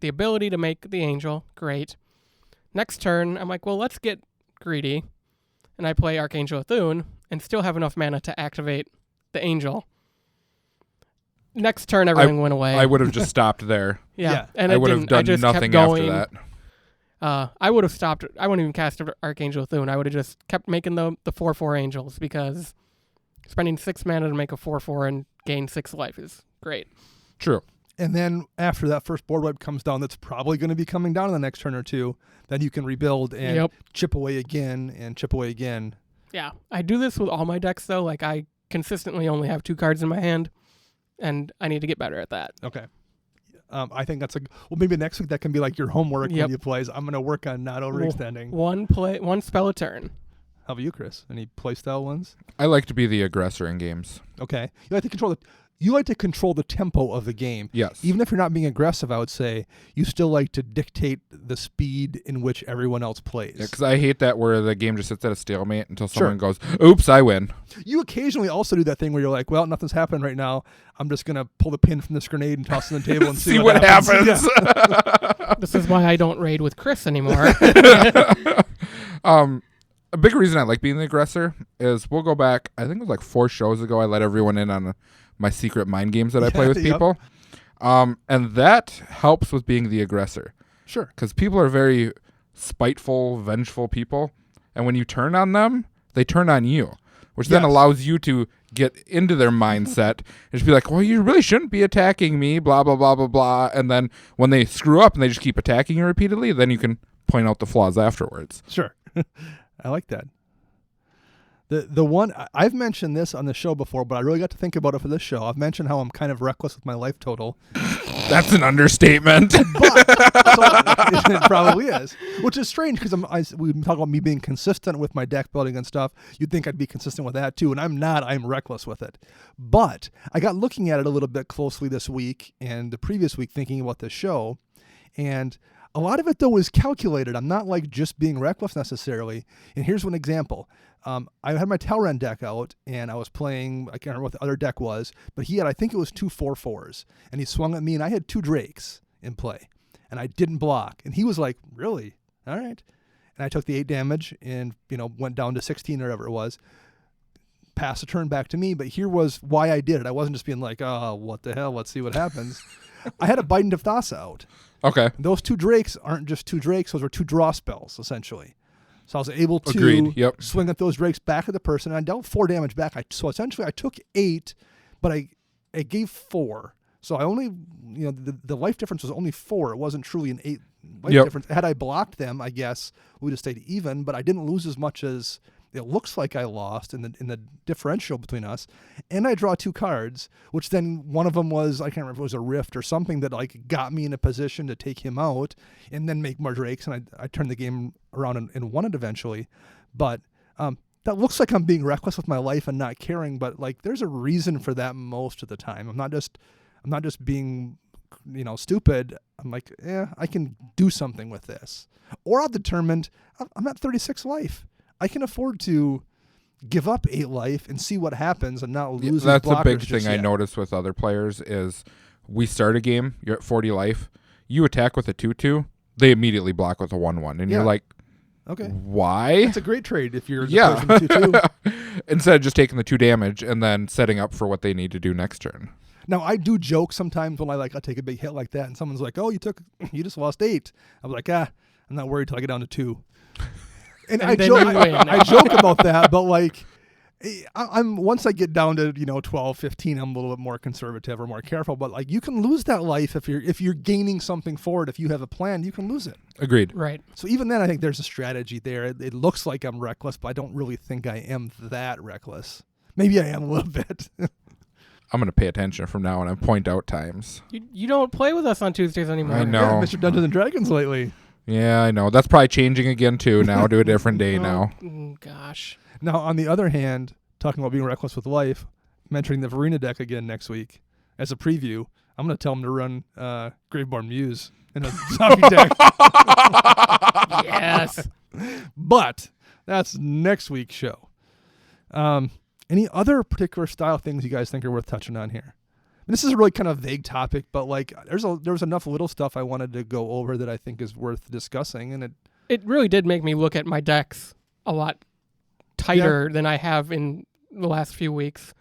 the ability to make the angel. Great. Next turn, I'm like, well, let's get greedy. And I play Archangel Athun and still have enough mana to activate the angel. Next turn, everything went away. I would have just stopped there. Yeah. And I would have done nothing after that. I would have stopped. I wouldn't even cast Archangel Athun. I would have just kept making the 4/4 angels because spending 6 mana to make a 4/4 and gain 6 life is great. True. And then after that first board wipe comes down, that's probably going to be coming down in the next turn or two. Then you can rebuild and chip away again and chip away again. Yeah, I do this with all my decks though. Like I consistently only have 2 cards in my hand, and I need to get better at that. Okay. I think that's maybe next week that can be like your homework Yep. when you play. Is I'm going to work on not overextending. One spell a turn. How about you, Chris? Any playstyle ones? I like to be the aggressor in games. Okay, you like to control the tempo of the game. Yes. Even if you're not being aggressive, I would say you still like to dictate the speed in which everyone else plays. Yeah, because I hate that where the game just sits at a stalemate until Sure. someone goes, "Oops, I win." You occasionally also do that thing where you're like, well, nothing's happening right now. I'm just going to pull the pin from this grenade and toss it on the table and See what happens. Yeah. This is why I don't raid with Chris anymore. A big reason I like being the aggressor is we'll go back. I think it was like 4 shows ago. I let everyone in on my secret mind games that I play with Yep. people, and that helps with being the aggressor Sure. because people are very spiteful, vengeful people, and when you turn on them, they turn on you, which then Yes. allows you to get into their mindset and just be like, "Well, you really shouldn't be attacking me," blah blah blah blah blah, and then when they screw up and they just keep attacking you repeatedly, then you can point out the flaws afterwards. Sure. I like that. The one I've mentioned this on the show before, but I really got to think about it for this show. I've mentioned how I'm kind of reckless with my life total. That's an understatement. But so, it probably is, which is strange because we talk about me being consistent with my deck building and stuff. You'd think I'd be consistent with that too, and I'm not. I'm reckless with it. But I got looking at it a little bit closely this week and the previous week, thinking about this show, and a lot of it though is calculated. I'm not like just being reckless necessarily. And here's one example. I had my Talrand deck out, and I was playing, I can't remember what the other deck was, but he had, I think it was 2 4/4s, and he swung at me, and I had 2 Drakes in play, and I didn't block. And he was like, really? All right. And I took the 8 damage and, went down to 16 or whatever it was, passed the turn back to me, but here was why I did it. I wasn't just being like, oh, what the hell, let's see what happens. I had a Bite and Thassa out. Okay. Those 2 Drakes aren't just 2 Drakes, those were 2 draw spells, essentially. So I was able to Agreed. Yep. swing at those Drakes back at the person, and I dealt 4 damage back. So essentially I took 8, but I gave 4. So I only, the life difference was only 4. It wasn't truly an 8 life Yep. difference. Had I blocked them, I guess we would have stayed even, but I didn't lose as much as it looks like I lost in the differential between us. And I draw 2 cards, which then one of them was, I can't remember if it was a rift or something that like got me in a position to take him out and then make more Drakes. And I turned the game around and won it eventually. But that looks like I'm being reckless with my life and not caring, but like there's a reason for that most of the time. I'm not just being, stupid. I'm like, I can do something with this. Or I'm determined, I'm at 36 life. I can afford to give up 8 life and see what happens and not lose. That's a big blockers thing just I yet. noticed with other players is we start a game, you're at 40 life, you attack with a 2/2, they immediately block with a 1/1, and you're like, Okay. why? That's a great trade if you're the Yeah. person 2/2. Instead of just taking the 2 damage and then setting up for what they need to do next turn. Now I do joke sometimes when I take a big hit like that and someone's like, "Oh, you just lost 8." I'm like, I'm not worried till I get down to 2. And I then joke, you win. I joke about that, but like, I'm once I get down to 12, 15, I'm a little bit more conservative or more careful. But like, you can lose that life if you're gaining something for it. If you have a plan, you can lose it. Agreed. Right. So even then, I think there's a strategy there. It looks like I'm reckless, but I don't really think I am that reckless. Maybe I am a little bit. I'm going to pay attention from now on and point out times. You don't play with us on Tuesdays anymore. I know. Yeah, Mr. Dungeons and Dragons lately. Yeah, I know. That's probably changing again, too. Now do a different day now. Gosh. Now, on the other hand, talking about being reckless with life, mentioning the Verena deck again next week as a preview, I'm going to tell him to run Graveborn Muse in a zombie deck. Yes. But that's next week's show. Any other particular style things you guys think are worth touching on here? And this is a really kind of vague topic, but like there was enough little stuff I wanted to go over that I think is worth discussing, and It really did make me look at my decks a lot tighter than I have in the last few weeks,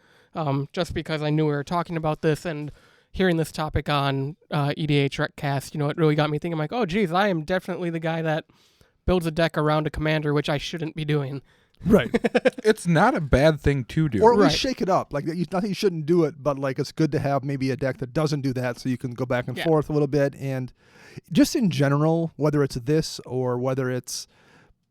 just because I knew we were talking about this and hearing this topic on EDH Recast, it really got me thinking like, oh, geez, I am definitely the guy that builds a deck around a commander, which I shouldn't be doing. right. It's not a bad thing to do. Or at least Right. shake it up. Like, not that you shouldn't do it, but like it's good to have maybe a deck that doesn't do that, so you can go back and forth a little bit. And just in general, whether it's this or whether it's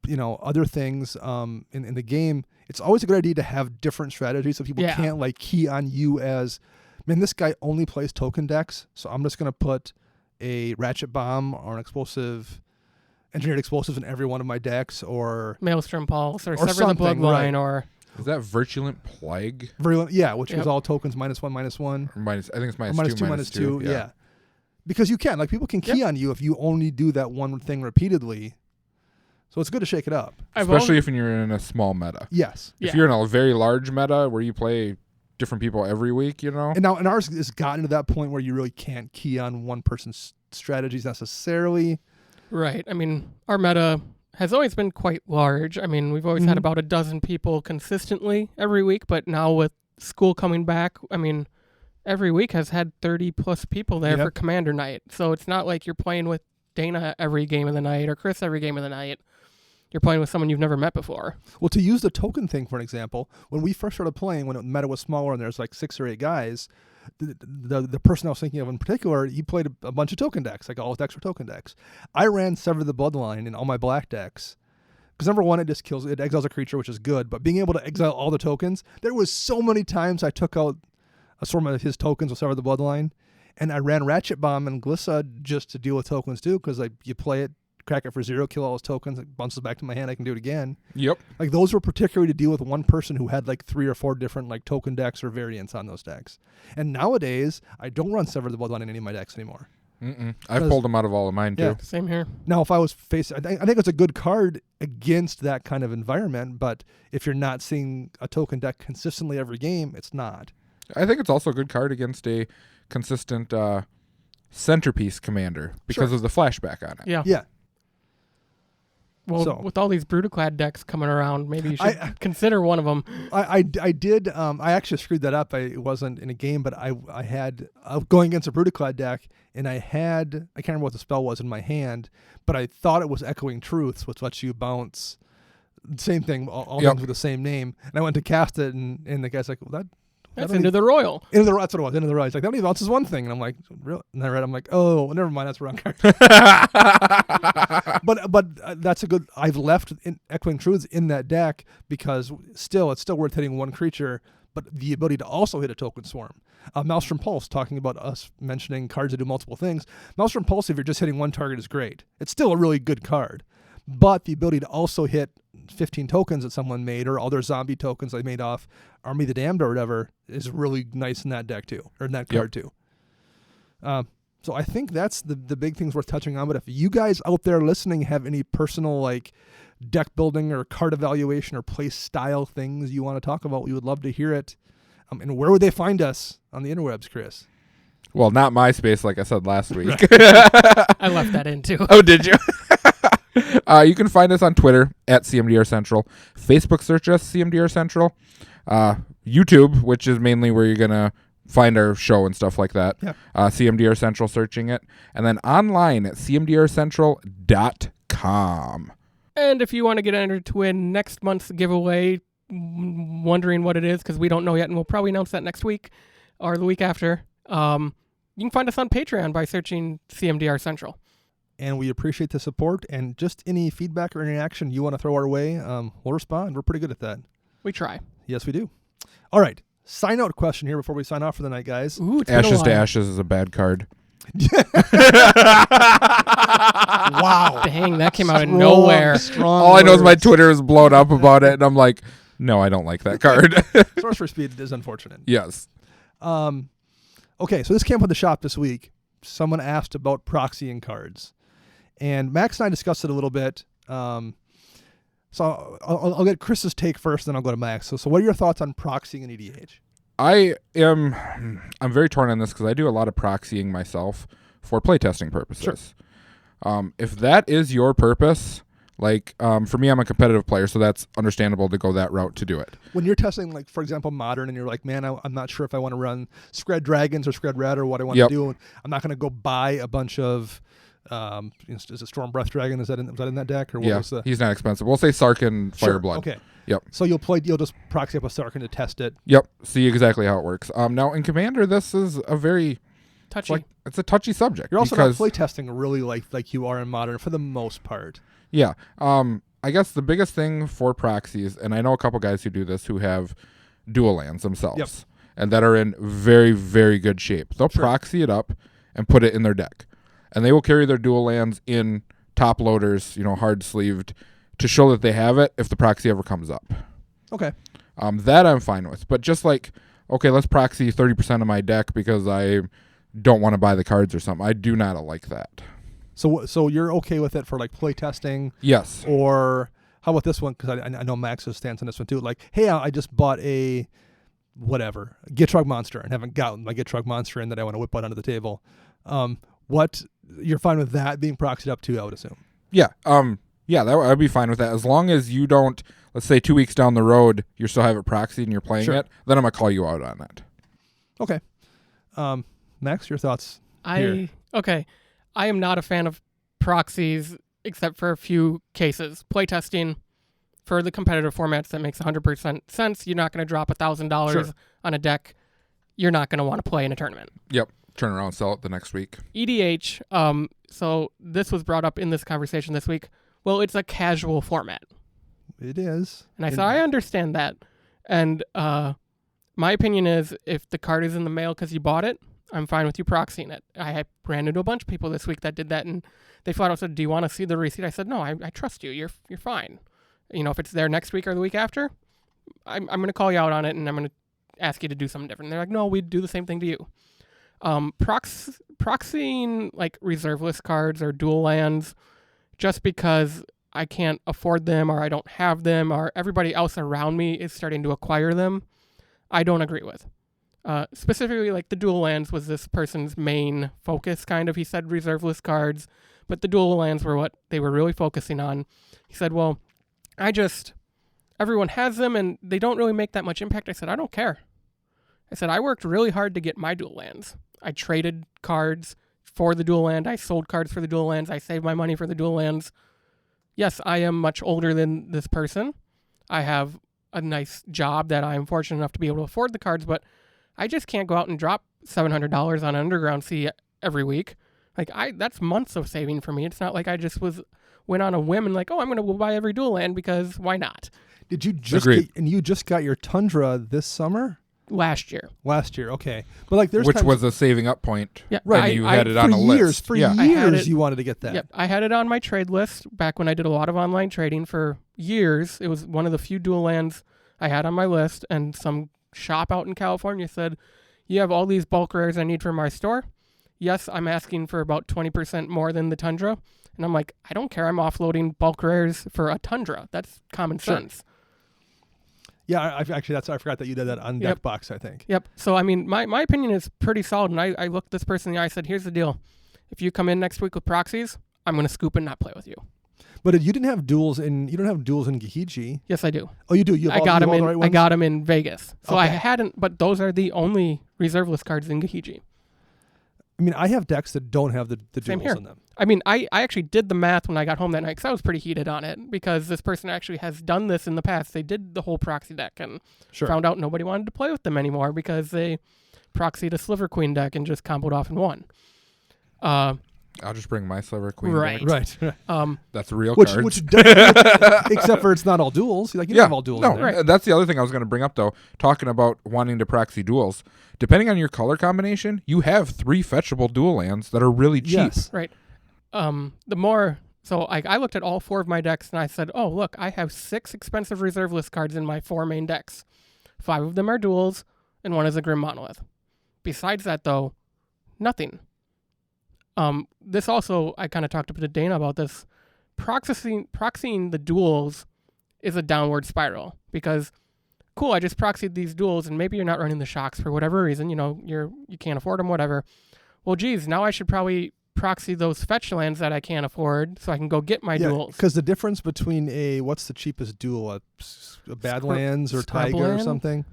other things in the game, it's always a good idea to have different strategies so people can't like key on you as, man, this guy only plays token decks, so I'm just gonna put a ratchet bomb or an engineered explosives in every one of my decks, or Maelstrom Pulse or Sever the something, Bloodline right. or Is that Virulent Plague? which Yep. is all tokens -1/-1. Or I think it's Or -2/-2. yeah. Because you can, like, people can key on you if you only do that one thing repeatedly. So it's good to shake it up. Especially if you're in a small meta. Yes. Yeah. If you're in a very large meta where you play different people every week, you know? And ours has gotten to that point where you really can't key on one person's strategies necessarily. Right. I mean, our meta has always been quite large. I mean, we've always had about a dozen people consistently every week, but now with school coming back, I mean, every week has had 30 plus people there Yep. for Commander Night. So it's not like you're playing with Dana every game of the night or Chris every game of the night. You're playing with someone you've never met before. Well, to use the token thing for an example, when we first started playing, when the meta was smaller and there's like 6 or 8 guys, the person I was thinking of in particular, he played a bunch of token decks, like all his decks were token decks. I ran Sever the Bloodline in all my black decks. Because number one, it exiles a creature, which is good, but being able to exile all the tokens, there was so many times I took out a sort of his tokens with Sever the Bloodline, and I ran Ratchet Bomb and Glissa just to deal with tokens too, because like you play it, crack it for 0, kill all his tokens, it bounces back to my hand, I can do it again. Yep. Like those were particularly to deal with one person who had like 3 or 4 different like token decks or variants on those decks. And nowadays, I don't run Sever the Bloodline in any of my decks anymore. I've pulled them out of all of mine, too. Yeah. Same here. Now, if I was facing, I think it's a good card against that kind of environment, but if you're not seeing a token deck consistently every game, it's not. I think it's also a good card against a consistent centerpiece commander because Sure. of the flashback on it. Yeah. Yeah. Well, So- with all these Brutaclad decks coming around, maybe you should consider one of them. I did. I actually screwed that up. It wasn't in a game, but I had going against a Brutaclad deck, and I can't remember what the spell was in my hand, but I thought it was Echoing Truths, which lets you bounce. Same thing, all Yep. things with the same name. And I went to cast it, and the guy's like, well, That's Into the Royal. that's what it was. Into the Royal. He's like, that only bounces one thing, and I'm like, really? And I read, I'm like, oh, well, never mind, that's the wrong card. But that's a good. I've left Echoing Truths in that deck because it's still worth hitting one creature, but the ability to also hit a token swarm. Maelstrom Pulse, talking about us mentioning cards that do multiple things. Maelstrom Pulse, if you're just hitting one target, is great. It's still a really good card, but the ability to also hit 15 tokens that someone made or other zombie tokens they made off Army of the Damned or whatever is really nice in that deck too, or in that card too. So I think that's the big things worth touching on. But if you guys out there listening have any personal like deck building or card evaluation or play style things you want to talk about, we would love to hear it. And where would they find us on the interwebs, Chris? Well, not MySpace, like I said last week. I left that in too. Oh, did you? You can find us on Twitter at CMDR Central. Facebook, search us CMDR Central. YouTube, which is mainly where you're going to find our show and stuff like that. Yep. CMDR Central, searching it. And then online at cmdrcentral.com. And if you want to get entered to win next month's giveaway, wondering what it is because we don't know yet, and we'll probably announce that next week or the week after, you can find us on Patreon by searching CMDR Central. And we appreciate the support, and just any feedback or interaction you want to throw our way, we'll respond. We're pretty good at that. We try. Yes, we do. All right. Sign out question here before we sign off for the night, guys. Ooh, it's been a Ashes to while. Ashes is a bad card. Wow. Dang, that came out of nowhere. Strong All I know is my words. Twitter is blown up about it, and I'm like, no, I don't like that card. Sorcerer Speed is unfortunate. Yes. Okay, so this came up at the shop this week. Someone asked about proxying cards. And Max and I discussed it a little bit. So I'll get Chris's take first, then I'll go to Max. So what are your thoughts on proxying in EDH? I'm very torn on this because I do a lot of proxying myself for playtesting purposes. Sure. If that is your purpose, like for me, I'm a competitive player, so that's understandable to go that route to do it. When you're testing, like, for example, Modern, and you're like, man, I'm not sure if I want to run Scred Dragons or Scred Red or what I want to do. I'm not going to go buy a bunch of, is it Storm Breath Dragon? Was that in that deck? Or what was the... he's not expensive. We'll say Sarkhan Fireblood. Okay. Yep. So you'll just proxy up a Sarkhan to test it. Yep. See exactly how it works. Now in Commander, this is a very Touchy. it's a touchy subject. You're also because, not play testing really like you are in Modern for the most part. Yeah. I guess the biggest thing for proxies, and I know a couple guys who do this who have dual lands themselves, Yep. and that are in very, very good shape. They'll Sure. proxy it up and put it in their deck. and they will carry their dual lands in top loaders, hard sleeved, to show that they have it if the proxy ever comes up. Okay. That I'm fine with. But just like, okay, let's proxy 30% of my deck because I don't want to buy the cards or something. I do not like that. So you're okay with it for like play testing? Yes. Or how about this one? Because I know Max's stance on this one too. Like, hey, I just bought a Gitrog monster and haven't gotten my Gitrog monster in that I want to whip out onto the table. What you're fine with that being proxied up to? I would assume. Yeah. I'd be fine with that as long as you don't. Let's say 2 weeks down the road, you still have it proxied and you're playing it. Then I'm gonna call you out on it. Okay. Max, your thoughts? Here. I am not a fan of proxies except for a few cases. Playtesting for the competitive formats that makes 100% sense. You're not going to drop $1,000 on a deck you're not going to want to play in a tournament. Yep. Turn around and sell it the next week. EDH, so this was brought up in this conversation this week. Well, it's a casual format. It is. And I said, I understand that. And my opinion is if the card is in the mail because you bought it, I'm fine with you proxying it. I ran into a bunch of people this week that did that, and they flat out said, do you want to see the receipt? I said, no, I trust you. You're fine. If it's there next week or the week after, I'm going to call you out on it, and I'm going to ask you to do something different. And they're like, no, we'd do the same thing to you. Proxying like reserve list cards or dual lands just because I can't afford them or I don't have them or everybody else around me is starting to acquire them, I don't agree with. Specifically, like the dual lands was this person's main focus, kind of. He said reserve list cards, but the dual lands were what they were really focusing on. He said, well, everyone has them and they don't really make that much impact. I said, I don't care. I said, I worked really hard to get my dual lands. I traded cards for the dual land. I sold cards for the dual lands. I saved my money for the dual lands. Yes, I am much older than this person. I have a nice job that I'm fortunate enough to be able to afford the cards, but I just can't go out and drop $700 on an underground fee every week. Like that's months of saving for me. It's not like I just went on a whim and like, oh, I'm going to go buy every dual land because why not? Did you just you just got your Tundra this summer? Last year, okay. But like there's which was a saving up point. Yeah, right. You had it on a list. For years, you wanted to get that. Yep, I had it on my trade list back when I did a lot of online trading for years. It was one of the few dual lands I had on my list, and some shop out in California said, you have all these bulk rares I need for my store. Yes, I'm asking for about 20% more than the Tundra. And I'm like, I don't care. I'm offloading bulk rares for a Tundra. That's common sense. Yeah, I forgot that you did that on Deckbox, I think. Yep. So, I mean, my opinion is pretty solid. And I looked this person in the eye and said, here's the deal. If you come in next week with proxies, I'm going to scoop and not play with you. But you don't have duels in Gahiji. Yes, I do. Oh, you do? I got them in Vegas. So okay. I hadn't, but those are the only reserve list cards in Gahiji. I mean, I have decks that don't have the duels in them. I mean, I actually did the math when I got home that night because I was pretty heated on it because this person actually has done this in the past. They did the whole proxy deck and found out nobody wanted to play with them anymore because they proxied a Sliver Queen deck and just comboed off and won. I'll just bring my Sliver Queen deck. Right. That's real cards. Except for it's not all duels. Like you don't have all duels. No, right. That's the other thing I was going to bring up though. Talking about wanting to proxy duels. Depending on your color combination, you have 3 fetchable dual lands that are really cheap. Yes. Right. So I looked at all 4 of my decks and I said, oh, look, I have 6 expensive reserve list cards in my 4 main decks. 5 of them are duels and 1 is a Grim Monolith. Besides that, though, nothing. This also, I kind of talked to Dana about this. Proxying the duels is a downward spiral because, cool, I just proxied these duels and maybe you're not running the shocks for whatever reason. You can't afford them, whatever. Well, geez, now I should probably proxy those fetch lands that I can't afford so I can go get my duels. Because the difference between what's the cheapest duel? A Badlands or Tiger or something?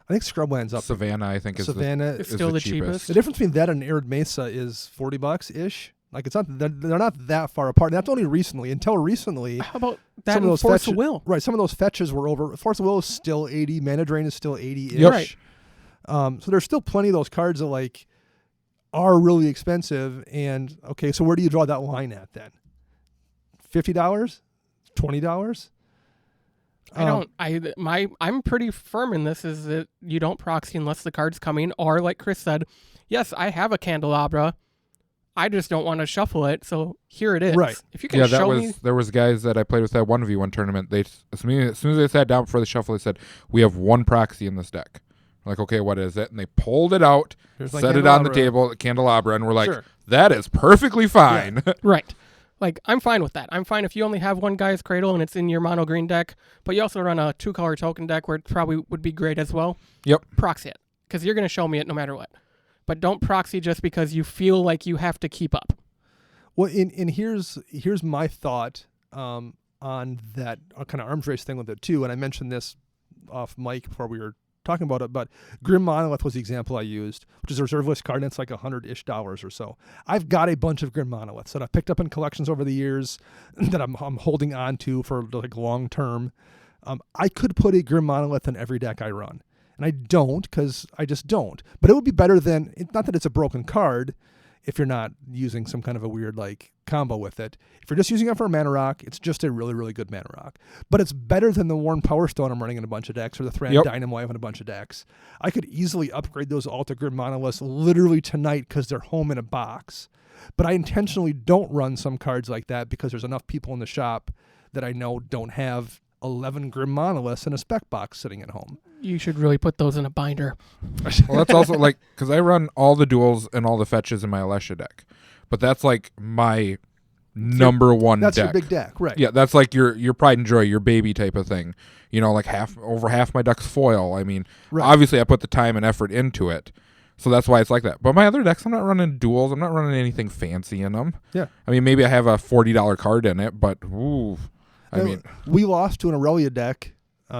I think Scrubland's up. Savannah, I think, is still the cheapest. The difference between that and Arid Mesa is $40-ish. Like it's not, they're not that far apart. And that's only recently. Until recently, how about that? Some of those Force of Will, right? Some of those fetches were over. Force of Will is still 80. Mana Drain is still 80-ish. Yep. Right. So there's still plenty of those cards that like are really expensive. And okay, so where do you draw that line at then? $50, $20. I'm pretty firm in this is that you don't proxy unless the card's coming, or like Chris said, yes, I have a Candelabra. I just don't want to shuffle it, so here it is. Right. If you can Yeah, show me, there was guys that I played with at 1v1 tournament. They as soon as they sat down before the shuffle, they said, "We have one proxy in this deck." I'm like, okay, what is it? And they pulled it out, Here's my set it on the candelabra. table, the candelabra, and we're like, Sure. that is perfectly fine. right? Like, I'm fine with that. I'm fine if you only have one Guy's Cradle and it's in your mono green deck, but you also run a 2-color token deck where it probably would be great as well. Yep. Proxy it, because you're going to show me it no matter what. But don't proxy just because you feel like you have to keep up. Well, and here's my thought on that kind of arms race thing with it too. And I mentioned this off mic before we were talking about it, but Grim Monolith was the example I used, which is a reserve list card, and it's like $100-ish or so. I've got a bunch of Grim Monoliths that I've picked up in collections over the years that I'm holding on to for like long term. I could put a Grim Monolith in every deck I run, and I don't because I just don't. But it would be better than, not that it's a broken card if you're not using some kind of a weird like combo with it. If you're just using it for a mana rock, it's just a really, really good mana rock. But it's better than the Worn Power Stone I'm running in a bunch of decks, or the Thran Dynamo I have in a bunch of decks. I could easily upgrade those all to Grim Monoliths literally tonight because they're home in a box. But I intentionally don't run some cards like that because there's enough people in the shop that I know don't have 11 Grim Monoliths in a spec box sitting at home. You should really put those in a binder. Well, that's also like, because I run all the duels and all the fetches in my Alessia deck, but that's like my number one That's deck. your big deck, right? Yeah, that's like your pride and joy, your baby type of thing. You know, like over half my deck's foil. I mean, Right. obviously I put the time and effort into it, so that's why it's like that. But my other decks, I'm not running duels. I'm not running anything fancy in them. Yeah. I mean, maybe I have a $40 card in it, but ooh, I Now, mean, we lost to an Aurelia deck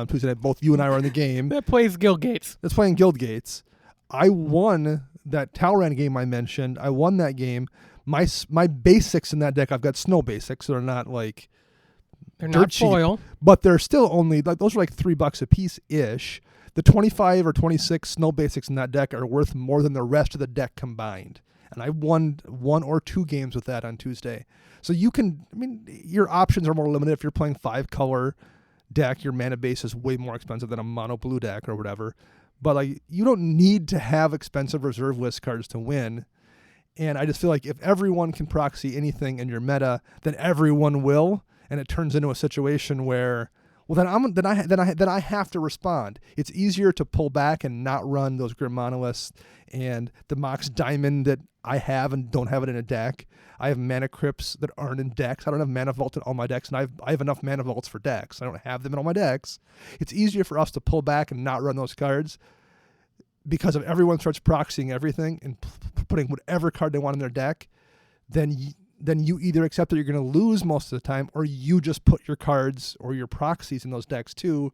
Tuesday night. Both you and I were in the game. That plays Guild Gates. That's playing Guild Gates. I won that Talran game I mentioned. I won that game. My basics in that deck, I've got snow basics. They're not like They're dirt not cheap, foil. but they're still only like those are like $3 a piece ish. The 25 or 26 snow basics in that deck are worth more than the rest of the deck combined. And I won 1 or 2 games with that on Tuesday. So you can, I mean, your options are more limited if you're playing 5-color deck. Your mana base is way more expensive than a mono blue deck or whatever. But like, you don't need to have expensive reserve list cards to win. And I just feel like if everyone can proxy anything in your meta, then everyone will, and it turns into a situation where, well, then I have to respond. It's easier to pull back and not run those Grim Monoliths and the Mox Diamond that I have and don't have it in a deck. I have Mana Crypts that aren't in decks. I don't have Mana Vault in all my decks, and I have enough Mana Vaults for decks. I don't have them in all my decks. It's easier for us to pull back and not run those cards because if everyone starts proxying everything and putting whatever card they want in their deck, then you either accept that you're going to lose most of the time, or you just put your cards or your proxies in those decks too,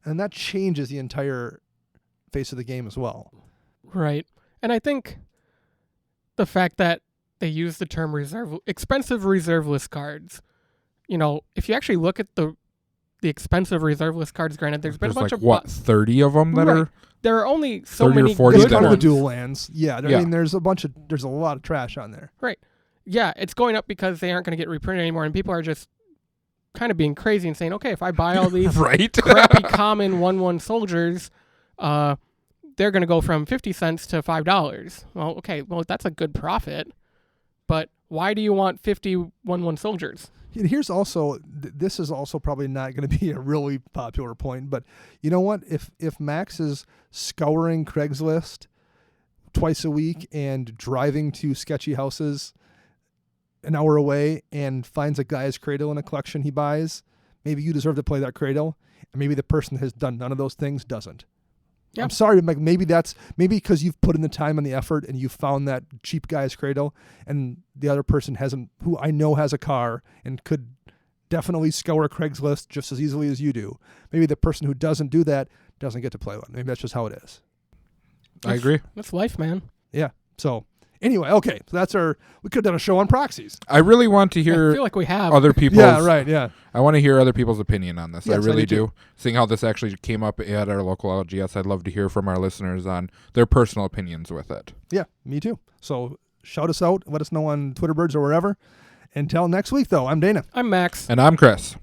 and that changes the entire face of the game as well. Right. And I think the fact that they use the term expensive reserve list cards, you know, if you actually look at the expensive reserve list cards, granted, there's been a bunch like, of... what, 30 of them that Right. are... There are only so 30 or many 40 good It's kind of the ones. dual lands. Yeah, Yeah. I mean, there's a lot of trash on there. Right. Yeah, it's going up because they aren't going to get reprinted anymore, and people are just kind of being crazy and saying, okay, if I buy all these right? crappy common 1/1 soldiers, they're going to go from 50 cents to $5. Well, okay, that's a good profit, but why do you want 50 1/1 soldiers? And here's also, this is also probably not going to be a really popular point, but you know what? If Max is scouring Craigslist twice a week and driving to sketchy houses an hour away and finds a guy's cradle in a collection he buys, maybe you deserve to play that cradle, and maybe the person who has done none of those things doesn't. Yeah. I'm sorry, Mike. Maybe because you've put in the time and the effort and you found that cheap guy's cradle, and the other person hasn't, who I know has a car and could definitely scour Craigslist just as easily as you do. Maybe the person who doesn't do that doesn't get to play one. Maybe that's just how it is. I agree. That's life, man. Yeah. So anyway, okay. So we could have done a show on proxies. I really want to I hear feel like we have. other people's... Yeah, right. Yeah. I want to hear other people's opinion on this. Yes, I really I do do. Seeing how this actually came up at our local LGS, I'd love to hear from our listeners on their personal opinions with it. Yeah, me too. So shout us out. Let us know on Twitter Birds or wherever. Until next week, though, I'm Dana. I'm Max. And I'm Chris.